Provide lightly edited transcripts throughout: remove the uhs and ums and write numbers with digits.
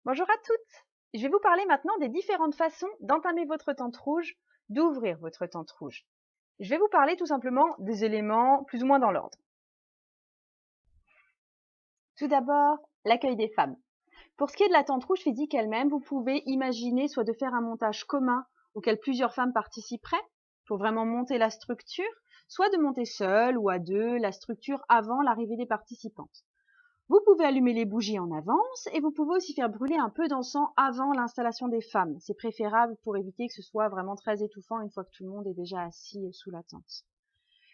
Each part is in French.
Bonjour à toutes! Je vais vous parler maintenant des différentes façons d'entamer votre tente rouge, d'ouvrir votre tente rouge. Je vais vous parler tout simplement des éléments plus ou moins dans l'ordre. Tout d'abord, l'accueil des femmes. Pour ce qui est de la tente rouge physique elle-même, vous pouvez imaginer soit de faire un montage commun auquel plusieurs femmes participeraient pour vraiment monter la structure, soit de monter seule ou à deux la structure avant l'arrivée des participantes. Vous pouvez allumer les bougies en avance et vous pouvez aussi faire brûler un peu d'encens avant l'installation des femmes. C'est préférable pour éviter que ce soit vraiment très étouffant une fois que tout le monde est déjà assis sous la tente.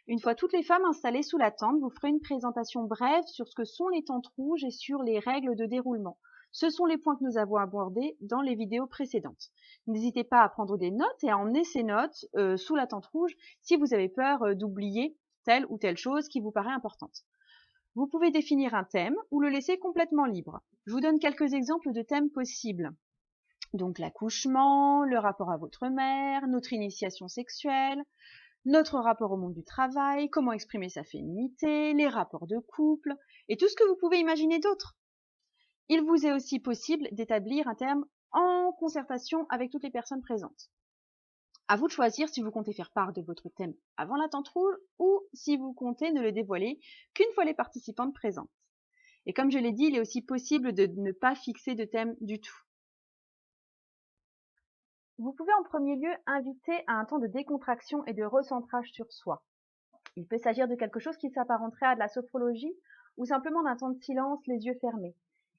Une fois toutes les femmes installées sous la tente, vous ferez une présentation brève sur ce que sont les tentes rouges et sur les règles de déroulement. Ce sont les points que nous avons abordés dans les vidéos précédentes. N'hésitez pas à prendre des notes et à emmener ces notes sous la tente rouge si vous avez peur d'oublier telle ou telle chose qui vous paraît importante. Vous pouvez définir un thème ou le laisser complètement libre. Je vous donne quelques exemples de thèmes possibles. Donc l'accouchement, le rapport à votre mère, notre initiation sexuelle, notre rapport au monde du travail, comment exprimer sa féminité, les rapports de couple, et tout ce que vous pouvez imaginer d'autre. Il vous est aussi possible d'établir un thème en concertation avec toutes les personnes présentes. À vous de choisir si vous comptez faire part de votre thème avant la tente rouge ou si vous comptez ne le dévoiler qu'une fois les participantes présentes. Et comme je l'ai dit, il est aussi possible de ne pas fixer de thème du tout. Vous pouvez en premier lieu inviter à un temps de décontraction et de recentrage sur soi. Il peut s'agir de quelque chose qui s'apparenterait à de la sophrologie ou simplement d'un temps de silence les yeux fermés.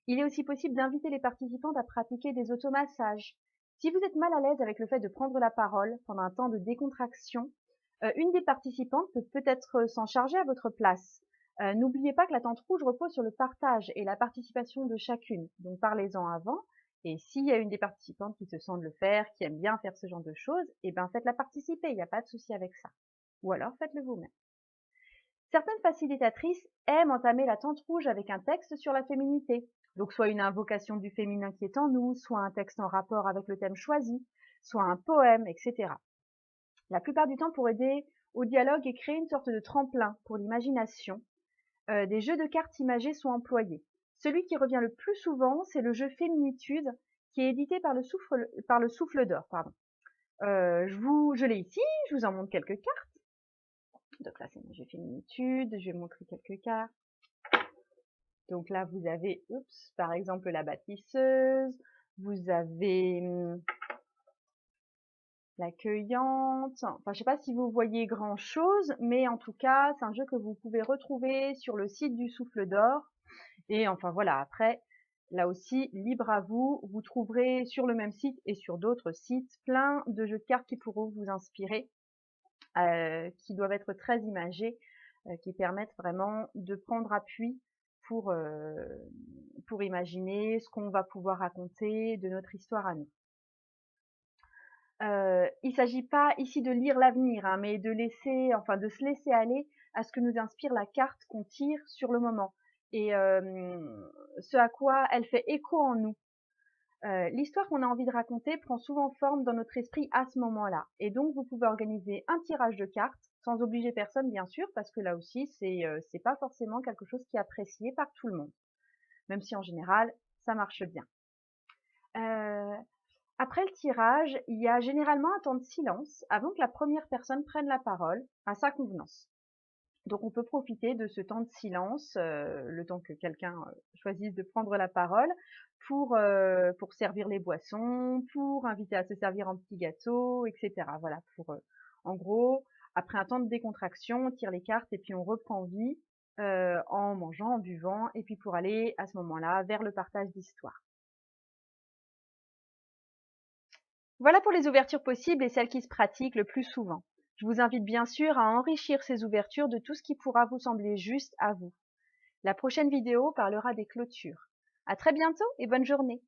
Il est aussi possible d'inviter les participantes à pratiquer des automassages. Si vous êtes mal à l'aise avec le fait de prendre la parole pendant un temps de décontraction, une des participantes peut peut-être s'en charger à votre place. N'oubliez pas que la tente rouge repose sur le partage et la participation de chacune. Donc parlez-en avant. Et s'il y a une des participantes qui se sent de le faire, qui aime bien faire ce genre de choses, eh ben faites-la participer, il n'y a pas de souci avec ça. Ou alors faites-le vous-même. Certaines facilitatrices aiment entamer la tente rouge avec un texte sur la féminité. Donc soit une invocation du féminin qui est en nous, soit un texte en rapport avec le thème choisi, soit un poème, etc. La plupart du temps, pour aider au dialogue et créer une sorte de tremplin pour l'imagination, des jeux de cartes imagées sont employés. Celui qui revient le plus souvent, c'est le jeu Féminitude, qui est édité par le Souffle d'Or. Je l'ai ici, je vous en montre quelques cartes. Donc là, c'est mon jeu Féminitude, je vais montrer quelques cartes. Donc là, vous avez, par exemple, la bâtisseuse, vous avez l'accueillante. Enfin, je sais pas si vous voyez grand chose, mais en tout cas, c'est un jeu que vous pouvez retrouver sur le site du Souffle d'Or. Et enfin voilà, après, là aussi, libre à vous. Vous trouverez sur le même site et sur d'autres sites plein de jeux de cartes qui pourront vous inspirer, qui doivent être très imagés, qui permettent vraiment de prendre appui pour imaginer ce qu'on va pouvoir raconter de notre histoire à nous. Il ne s'agit pas ici de lire l'avenir, hein, mais de se laisser aller à ce que nous inspire la carte qu'on tire sur le moment et ce à quoi elle fait écho en nous. L'histoire qu'on a envie de raconter prend souvent forme dans notre esprit à ce moment-là. Et donc, vous pouvez organiser un tirage de cartes, sans obliger personne, bien sûr, parce que là aussi, c'est pas forcément quelque chose qui est apprécié par tout le monde. Même si, en général, ça marche bien. Après le tirage, il y a généralement un temps de silence avant que la première personne prenne la parole, à sa convenance. Donc on peut profiter de ce temps de silence, le temps que quelqu'un choisisse de prendre la parole, pour servir les boissons, pour inviter à se servir un petit gâteau, etc. Voilà, en gros, après un temps de décontraction, on tire les cartes et puis on reprend vie en mangeant, en buvant, et puis pour aller à ce moment-là vers le partage d'histoire. Voilà pour les ouvertures possibles et celles qui se pratiquent le plus souvent. Je vous invite bien sûr à enrichir ces ouvertures de tout ce qui pourra vous sembler juste à vous. La prochaine vidéo parlera des clôtures. À très bientôt et bonne journée.